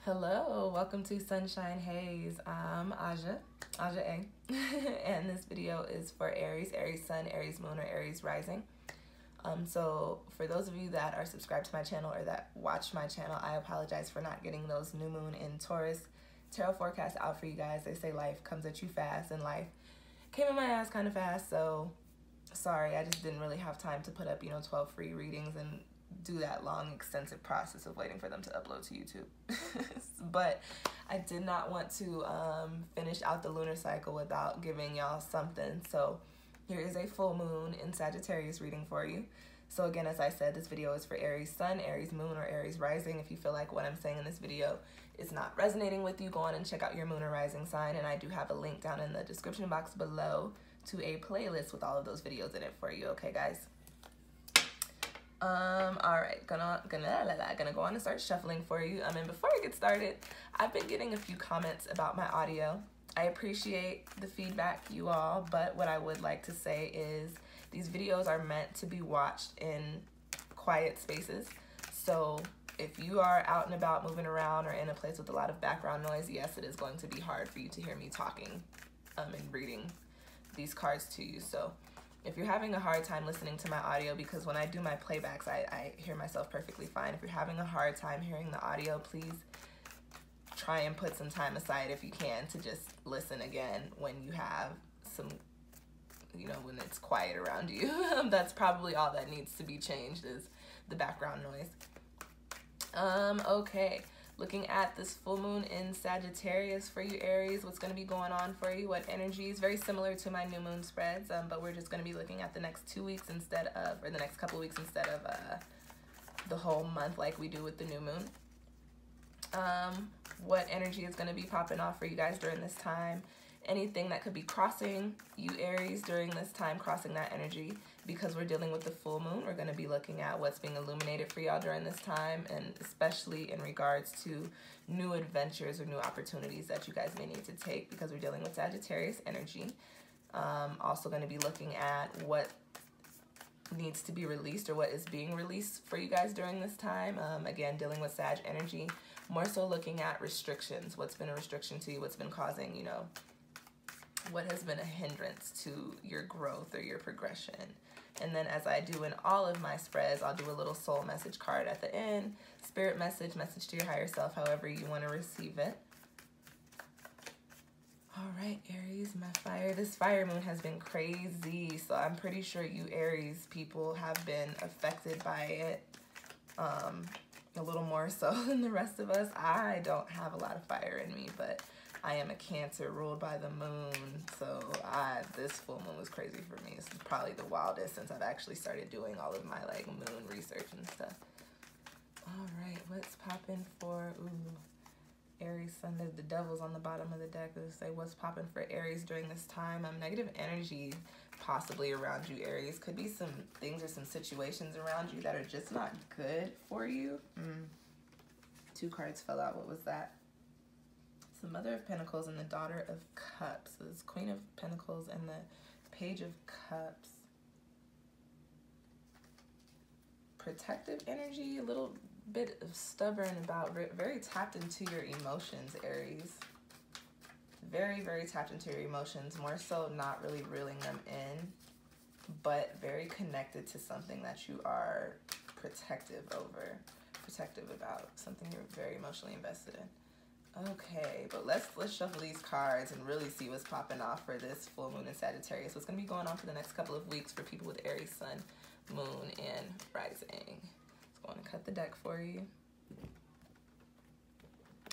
Hello, welcome to Sunshine Haze. I'm Aja A. And this video is for Aries, Aries Sun, Aries Moon, or Aries Rising. So for those of you that are subscribed to my channel or that watch my channel, I apologize for not getting those new moon in Taurus tarot forecasts out for you guys. They say life comes at you fast, and life came in my ass kind of fast, so sorry. I just didn't really have time to put up, 12 free readings and do that long, extensive process of waiting for them to upload to YouTube. But I did not want to finish out the lunar cycle without giving y'all something. So here is a full moon in Sagittarius reading for you. So again, as I said, this video is for Aries Sun, Aries Moon, or Aries Rising. If you feel like what I'm saying in this video is not resonating with you, go on and check out your moon or rising sign. And I do have a link down in the description box below to a playlist with all of those videos in it for you. Okay, guys? All right, gonna go on and start shuffling for you. And before I get started, I've been getting a few comments about my audio. I appreciate the feedback, you all, but what I would like to say is these videos are meant to be watched in quiet spaces. So if you are out and about, moving around, or in a place with a lot of background noise, yes, it is going to be hard for you to hear me talking and reading these cards to you. So if you're having a hard time listening to my audio, because when I do my playbacks, I hear myself perfectly fine. If you're having a hard time hearing the audio, please try and put some time aside if you can to just listen again when you have some, when it's quiet around you. That's probably all that needs to be changed, is the background noise. Okay. Looking at this full moon in Sagittarius for you, Aries, what's going to be going on for you, what energies, very similar to my new moon spreads, but we're just going to be looking at the next 2 weeks instead of, or the next couple of weeks instead of the whole month like we do with the new moon. What energy is going to be popping off for you guys during this time? Anything that could be crossing you, Aries, during this time, crossing that energy. Because we're dealing with the full moon, we're going to be looking at what's being illuminated for y'all during this time, and especially in regards to new adventures or new opportunities that you guys may need to take, because we're dealing with Sagittarius energy. Also going to be looking at what needs to be released or what is being released for you guys during this time. Again, dealing with Sag energy, more so looking at restrictions. What's been a restriction to you? What's been causing, what has been a hindrance to your growth or your progression? And then, as I do in all of my spreads, I'll do a little soul message card at the end. Spirit message, message to your higher self, however you want to receive it. All right, Aries, my fire. This fire moon has been crazy. So I'm pretty sure you Aries people have been affected by it a little more so than the rest of us. I don't have a lot of fire in me, but I am a Cancer ruled by the moon, so this full moon was crazy for me. This is probably the wildest since I've actually started doing all of my moon research and stuff. All right, what's popping for Aries Sun? The devil's on the bottom of the deck. Let's say what's popping for Aries during this time. Negative energy possibly around you, Aries. Could be some things or some situations around you that are just not good for you. 2 cards fell out. What was that? The Mother of Pentacles and the Daughter of Cups. So this Queen of Pentacles and the Page of Cups. Protective energy, a little bit of stubborn about, very tapped into your emotions, Aries. Very, very tapped into your emotions, more so not really reeling them in, but very connected to something that you are protective about, something you're very emotionally invested in. Okay, but let's shuffle these cards and really see what's popping off for this full moon in Sagittarius. What's going to be going on for the next couple of weeks for people with Aries, Sun, Moon, and Rising. Let's go on and cut the deck for you.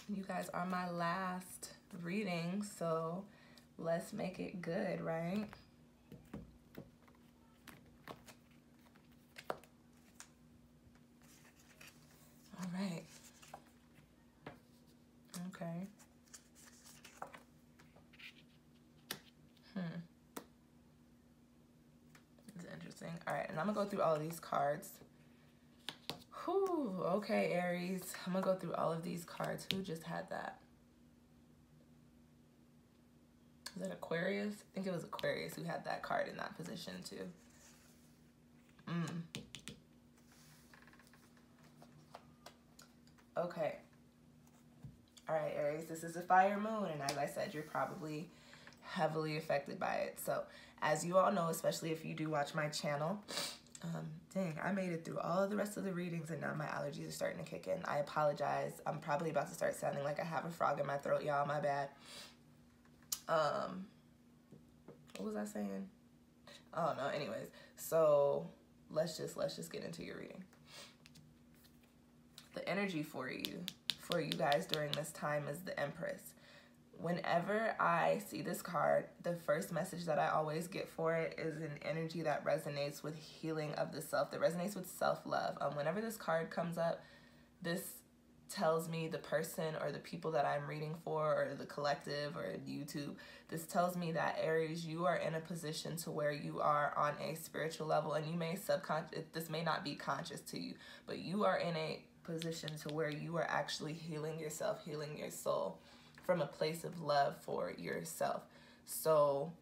You guys are my last reading, so let's make it good, right? All right. Okay. This is interesting. All right, and I'm gonna go through all of these cards. Whew, okay, Aries. I'm gonna go through all of these cards. Who just had that? Is that Aquarius? I think it was Aquarius who had that card in that position too. Okay. All right, Aries, this is a fire moon, and as I said, you're probably heavily affected by it. So as you all know, especially if you do watch my channel, dang, I made it through all of the rest of the readings and now my allergies are starting to kick in. I apologize. I'm probably about to start sounding like I have a frog in my throat, y'all. My bad. What was I saying? Oh no, anyways. So let's just get into your reading. The energy for you guys during this time is the Empress. Whenever I see this card, the first message that I always get for it is an energy that resonates with healing of the self, that resonates with self-love. Whenever this card comes up, this tells me the person or the people that I'm reading for, or the collective or YouTube, this tells me that Aries, you are in a position to where you are on a spiritual level, and you may this may not be conscious to you, but you are in a position to where you are actually healing yourself, healing your soul from a place of love for yourself. So,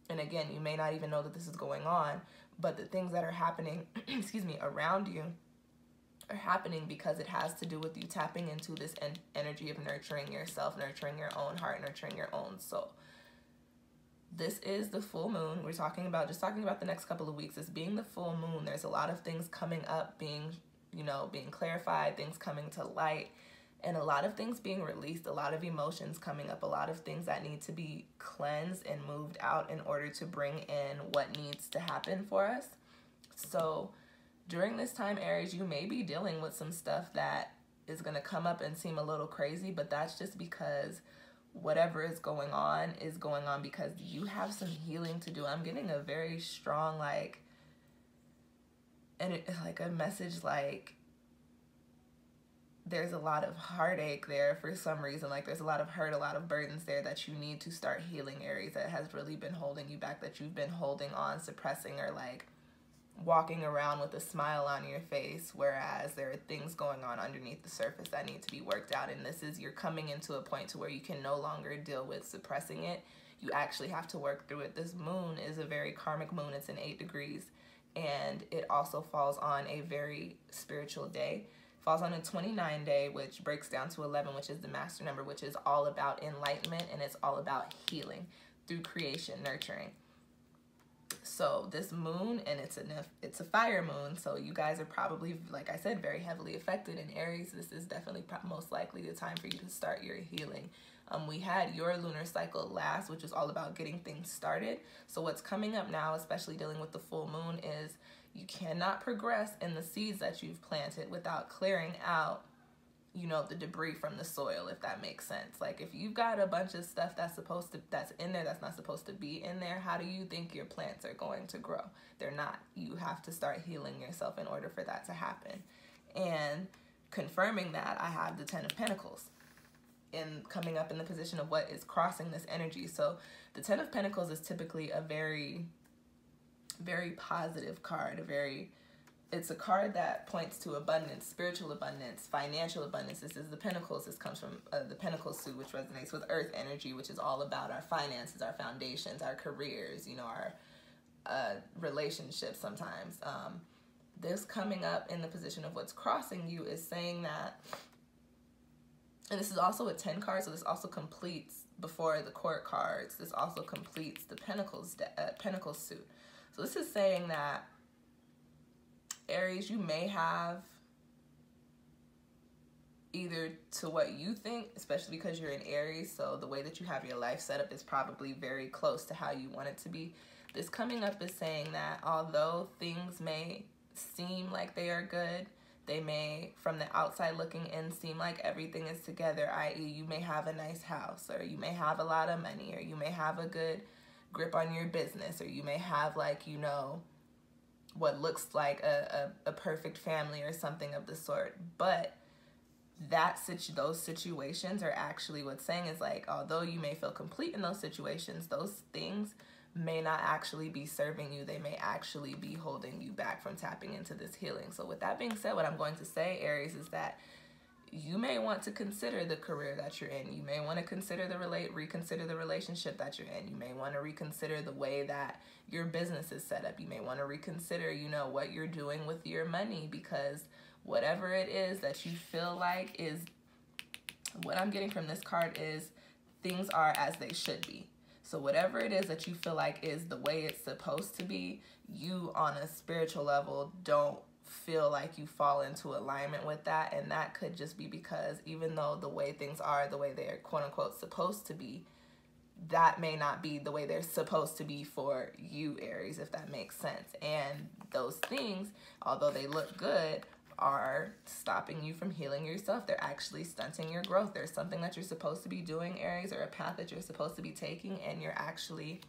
and again, you may not even know that this is going on, but the things that are happening, excuse me, around you are happening because it has to do with you tapping into this energy of nurturing yourself, nurturing your own heart, nurturing your own soul. This is the full moon. We're talking about the next couple of weeks. It's being the full moon. There's a lot of things coming up, being clarified, things coming to light, and a lot of things being released, a lot of emotions coming up, a lot of things that need to be cleansed and moved out in order to bring in what needs to happen for us. So during this time, Aries, you may be dealing with some stuff that is going to come up and seem a little crazy, but that's just because whatever is going on because you have some healing to do. I'm getting a very strong, a message like there's a lot of heartache there for some reason. Like there's a lot of hurt, a lot of burdens there that you need to start healing, Aries, that has really been holding you back, that you've been holding on, suppressing, or walking around with a smile on your face, whereas there are things going on underneath the surface that need to be worked out. And you're coming into a point to where you can no longer deal with suppressing it. You actually have to work through it. This moon is a very karmic moon. It's in 8 degrees, and it also falls on a very spiritual day. It falls on a 29 day, which breaks down to 11, which is the master number, which is all about enlightenment, and it's all about healing through creation, nurturing. So this moon, and it's a fire moon, so you guys are probably, like I said, very heavily affected. In Aries, this is definitely most likely the time for you to start your healing. We had your lunar cycle last, which was all about getting things started. So what's coming up now, especially dealing with the full moon, is you cannot progress in the seeds that you've planted without clearing out the debris from the soil, if that makes sense. Like if you've got a bunch of stuff that's in there that's not supposed to be in there, how do you think your plants are going to grow? They're not. You have to start healing yourself in order for that to happen. And confirming that, I have the 10 of Pentacles coming up in the position of what is crossing this energy. So the 10 of Pentacles is typically a very, very positive card, it's a card that points to abundance, spiritual abundance, financial abundance. This is the Pentacles. This comes from the Pentacles suit, which resonates with Earth energy, which is all about our finances, our foundations, our careers, our relationships sometimes. This coming up in the position of what's crossing you is saying that, and this is also a 10 card, so this also completes, before the Court cards, this also completes the Pentacles suit. So this is saying that, Aries, you may have, either to what you think, especially because you're in Aries, so the way that you have your life set up is probably very close to how you want it to be. This coming up is saying that although things may seem like they are good, they may, from the outside looking in, seem like everything is together, i.e. you may have a nice house, or you may have a lot of money, or you may have a good grip on your business, or you may have what looks like a perfect family or something of the sort. But those situations are actually what's saying is although you may feel complete in those situations, those things may not actually be serving you. They may actually be holding you back from tapping into this healing. So with that being said, what I'm going to say, Aries, is that you may want to consider the career that you're in. You may want to reconsider the relationship that you're in. You may want to reconsider the way that your business is set up. You may want to reconsider, what you're doing with your money, because whatever it is that you feel like is what I'm getting from this card is things are as they should be. So whatever it is that you feel like is the way it's supposed to be, you on a spiritual level don't feel like you fall into alignment with that. And that could just be because even though the way things are, the way they're quote unquote supposed to be, that may not be the way they're supposed to be for you, Aries, if that makes sense. And those things, although they look good, are stopping you from healing yourself. They're actually stunting your growth. There's something that you're supposed to be doing, Aries, or a path that you're supposed to be taking, and you're actually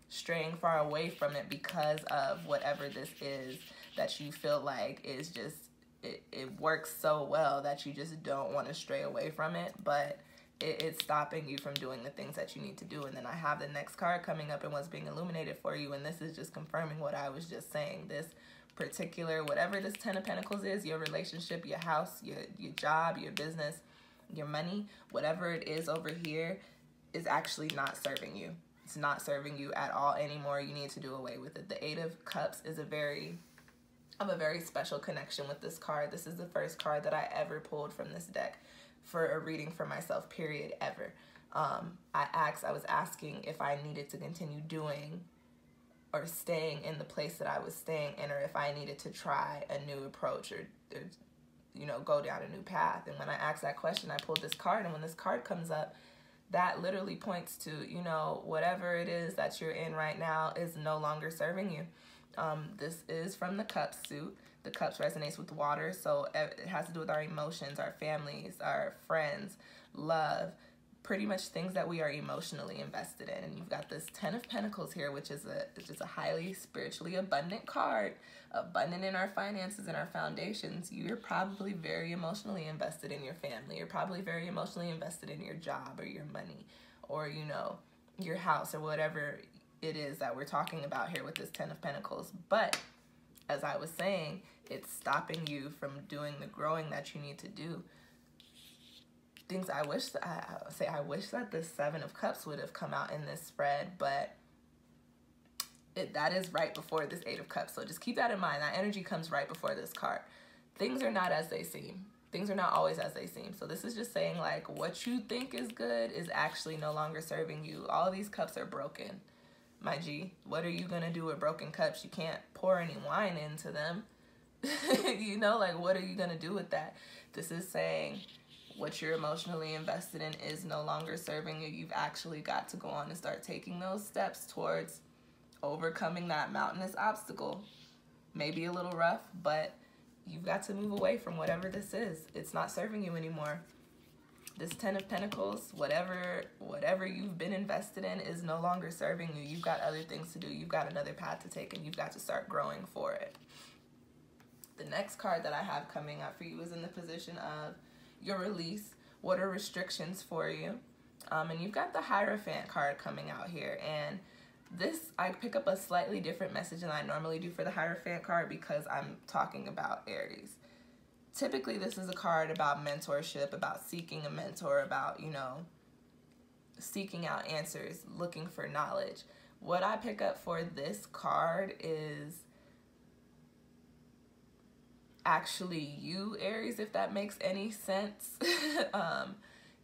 straying far away from it because of whatever this is that you feel like is just, it works so well that you just don't want to stray away from it, but it's stopping you from doing the things that you need to do. And then I have the next card coming up and what's being illuminated for you, and this is just confirming what I was just saying. This particular, whatever this 10 of Pentacles is, your relationship, your house, your job, your business, your money, whatever it is over here is actually not serving you. It's not serving you at all anymore. You need to do away with it. The 8 of Cups is a very special connection with this card. This is the first card that I ever pulled from this deck for a reading for myself, period, ever. I was asking if I needed to continue doing or staying in the place that I was staying in, or if I needed to try a new approach or you know, go down a new path. And when I asked that question, I pulled this card, and when this card comes up, that literally points to, you know, whatever it is that you're in right now is no longer serving you. This is from the Cups suit. The Cups resonates with water, so it has to do with our emotions, our families, our friends, love, pretty much things that we are emotionally invested in. And you've got this 10 of Pentacles here, which is a highly spiritually abundant card, abundant in our finances and our foundations. You're probably very emotionally invested in your family. You're probably very emotionally invested in your job or your money or, you know, your house or whatever it is that we're talking about here with this 10 of Pentacles. But as I was saying, it's stopping you from doing the growing that you need to do. Things I wish that the 7 of Cups would have come out in this spread, but that is right before this 8 of Cups. So just keep that in mind. That energy comes right before this card. Things are not as they seem. Things are not always as they seem. So this is just saying, like, what you think is good is actually no longer serving you. All these cups are broken, my G. What are you gonna do with broken cups? You can't pour any wine into them. You know, like, what are you gonna do with that? This is saying what you're emotionally invested in is no longer serving you. You've actually got to go on and start taking those steps towards overcoming that mountainous obstacle. Maybe a little rough, but you've got to move away from whatever this is. It's not serving you anymore. This 10 of Pentacles, whatever you've been invested in is no longer serving you. You've got other things to do. You've got another path to take, and you've got to start growing for it. The next card that I have coming up for you is in the position of your release. What are restrictions for you? And you've got the Hierophant card coming out here. And this, I pick up a slightly different message than I normally do for the Hierophant card because I'm talking about Aries. Typically, this is a card about mentorship, about seeking a mentor, about, you know, seeking out answers, looking for knowledge. What I pick up for this card is actually you, Aries, if that makes any sense.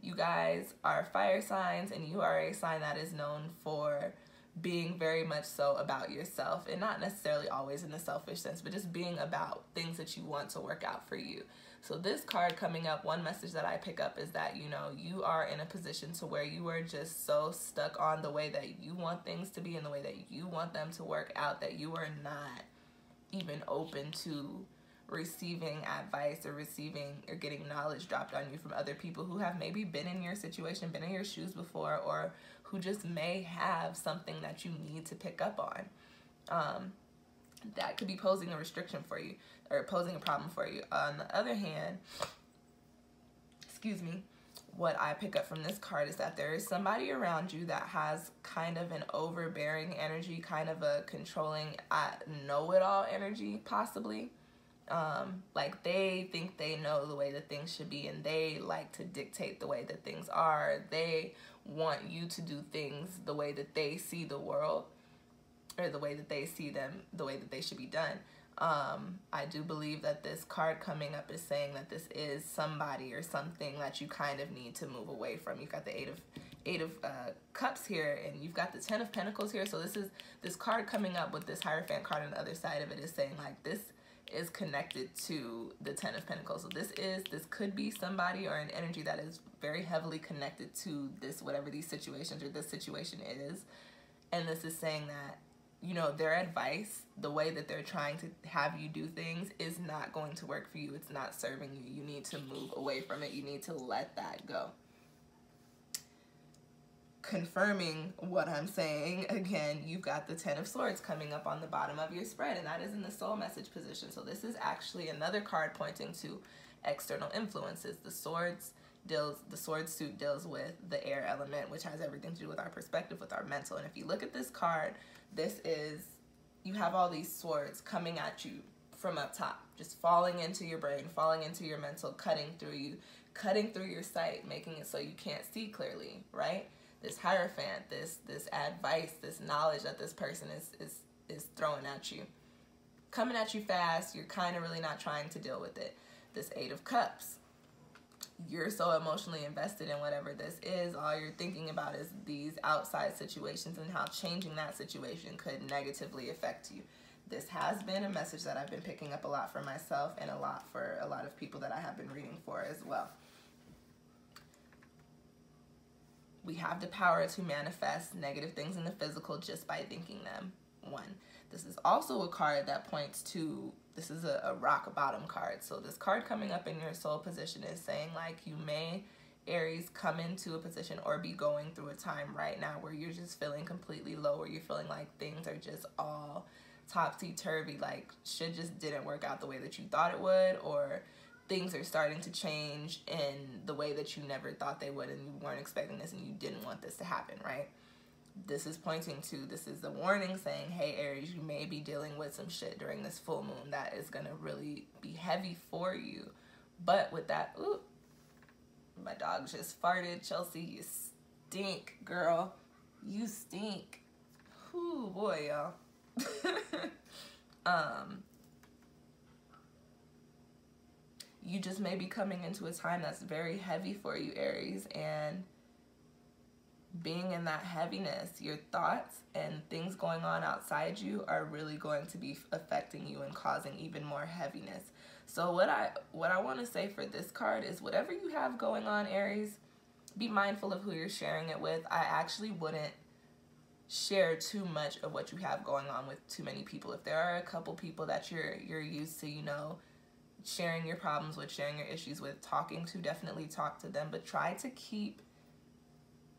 You guys are fire signs, and you are a sign that is known for being very much so about yourself, and not necessarily always in a selfish sense, but just being about things that you want to work out for you. So this card coming up, one message that I pick up is that, you know, you are in a position to where you are just so stuck on the way that you want things to be and the way that you want them to work out that you are not even open to receiving advice or receiving or getting knowledge dropped on you from other people who have maybe been in your situation, been in your shoes before, or who just may have something that you need to pick up on. That could be posing a restriction for you or posing a problem for you. On the other hand, excuse me, what I pick up from this card is that there is somebody around you that has kind of an overbearing energy, kind of a controlling, know-it-all energy, possibly. Like they think they know the way that things should be, and they like to dictate the way that things are. They want you to do things the way that they see the world, or the way that they see them, the way that they should be done. I do believe that this card coming up is saying that this is somebody or something that you kind of need to move away from. You've got the Eight of Cups here, and you've got the Ten of Pentacles here. So this card coming up with this Hierophant card on the other side of it is saying like this is connected to the Ten of Pentacles. So this could be somebody or an energy that is very heavily connected to this, whatever these situations or this situation is. And this is saying that, you know, their advice, the way that they're trying to have you do things is not going to work for you. It's not serving you. You need to move away from it. You need to let that go. Confirming what I'm saying, again, you've got the Ten of Swords coming up on the bottom of your spread, and that is in the soul message position. So this is actually another card pointing to external influences. The sword suit deals with the air element, which has everything to do with our perspective, with our mental. And if you look at this card, this is, you have all these swords coming at you from up top, just falling into your brain, falling into your mental, cutting through you, cutting through your sight, making it so you can't see clearly, right? This Hierophant, this advice, this knowledge that this person is throwing at you, coming at you fast. You're kind of really not trying to deal with it. This Eight of Cups, you're so emotionally invested in whatever this is. All you're thinking about is these outside situations and how changing that situation could negatively affect you. This has been a message that I've been picking up a lot for myself and a lot for a lot of people that I have been reading for as well. We have the power to manifest negative things in the physical just by thinking them. One. This is also a card that points to, this is a rock bottom card. So this card coming up in your soul position is saying like you may, Aries, come into a position or be going through a time right now where you're just feeling completely low, where you're feeling like things are just all topsy-turvy, like shit just didn't work out the way that you thought it would, or things are starting to change in the way that you never thought they would and you weren't expecting this and you didn't want this to happen, right? This is pointing to, this is the warning saying, hey Aries, you may be dealing with some shit during this full moon that is going to really be heavy for you. But with that, ooh, my dog just farted. Chelsea, you stink, girl. You stink. Ooh, boy, y'all. You just may be coming into a time that's very heavy for you, Aries, and being in that heaviness, your thoughts and things going on outside you are really going to be affecting you and causing even more heaviness. So what I want to say for this card is whatever you have going on, Aries, be mindful of who you're sharing it with. I actually wouldn't share too much of what you have going on with too many people. If there are a couple people that you're used to, you know, sharing your problems with, sharing your issues with, talking to, definitely talk to them, but try to keep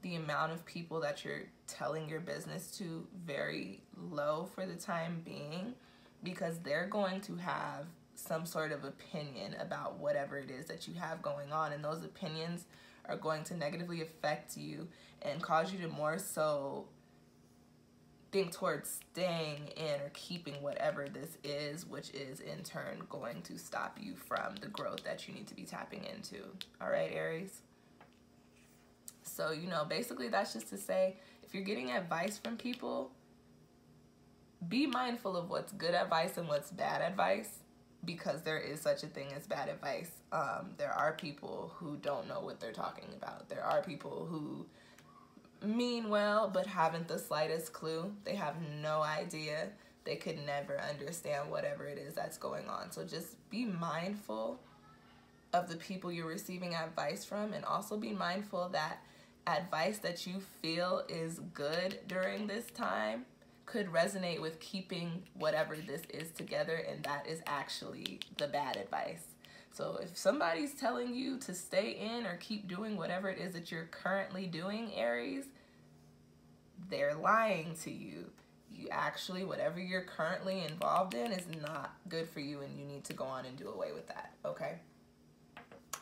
the amount of people that you're telling your business to very low for the time being, because they're going to have some sort of opinion about whatever it is that you have going on, and those opinions are going to negatively affect you and cause you to more so think towards staying in or keeping whatever this is, which is in turn going to stop you from the growth that you need to be tapping into. All right, Aries? So, you know, basically that's just to say, if you're getting advice from people, be mindful of what's good advice and what's bad advice, because there is such a thing as bad advice. There are people who don't know what they're talking about. There are people who mean well but haven't the slightest clue. They have no idea. They could never understand whatever it is that's going on. So just be mindful of the people you're receiving advice from, and also be mindful that advice that you feel is good during this time could resonate with keeping whatever this is together, and that is actually the bad advice. So if somebody's telling you to stay in or keep doing whatever it is that you're currently doing, Aries, they're lying to you. You actually, whatever you're currently involved in is not good for you, and you need to go on and do away with that, okay?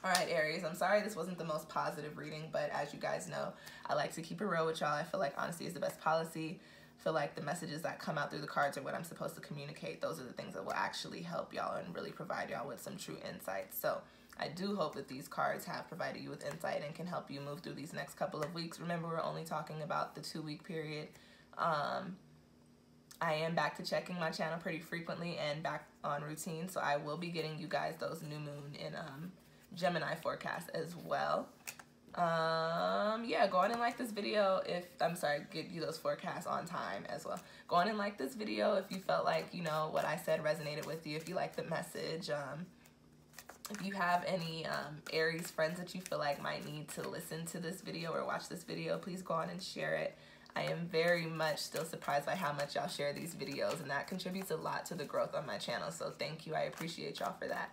All right, Aries, I'm sorry this wasn't the most positive reading, but as you guys know, I like to keep it real with y'all. I feel like honesty is the best policy. I feel like the messages that come out through the cards are what I'm supposed to communicate. Those are the things that will actually help y'all and really provide y'all with some true insights. So I do hope that these cards have provided you with insight and can help you move through these next couple of weeks. Remember, we're only talking about the 2-week period. I am back to checking my channel pretty frequently and back on routine. So I will be getting you guys those new moon and Gemini forecasts as well. Yeah, go on and like this video if, I'm sorry, get you those forecasts on time as well. Go on and like this video if you felt like, you know, what I said resonated with you, if you like the message. If you have any Aries friends that you feel like might need to listen to this video or watch this video, please go on and share it. I am very much still surprised by how much y'all share these videos, and that contributes a lot to the growth on my channel, so thank you. I appreciate y'all for that.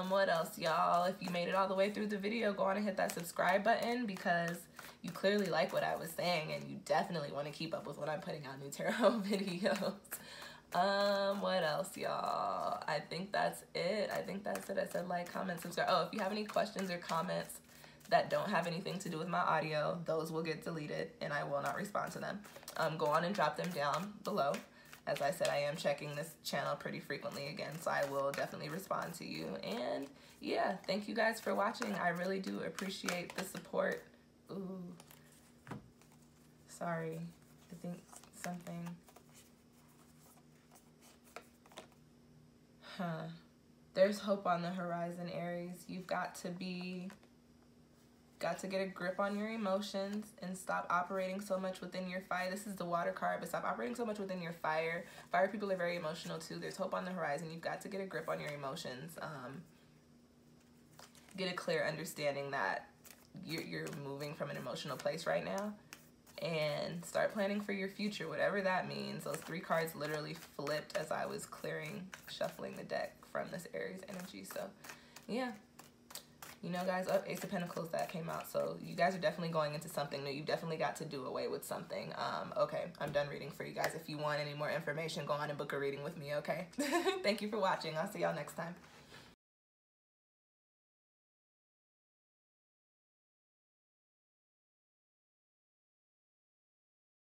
What else, y'all? If you made it all the way through the video, go on and hit that subscribe button, because you clearly like what I was saying and you definitely want to keep up with when I'm putting out new tarot videos. What else, y'all? I think that's it. I said like, comment, subscribe. Oh, if you have any questions or comments that don't have anything to do with my audio, those will get deleted and I will not respond to them. Go on and drop them down below. As I said, I am checking this channel pretty frequently again, so I will definitely respond to you. And yeah, thank you guys for watching. I really do appreciate the support. Ooh, sorry, I think something. There's hope on the horizon, Aries. You've got to get a grip on your emotions and stop operating so much within your fire. This is the water card, but stop operating so much within your fire. Fire people are very emotional too. There's hope on the horizon. You've got to get a grip on your emotions. Get a clear understanding that you're moving from an emotional place right now, and start planning for your future, whatever that means. Those 3 cards literally flipped as I was shuffling the deck from this Aries energy. So yeah, you know, guys, Ace of Pentacles, that came out. So you guys are definitely going into something new. You've definitely got to do away with something. Okay, I'm done reading for you guys. If you want any more information, go on and book a reading with me, okay? Thank you for watching. I'll see y'all next time.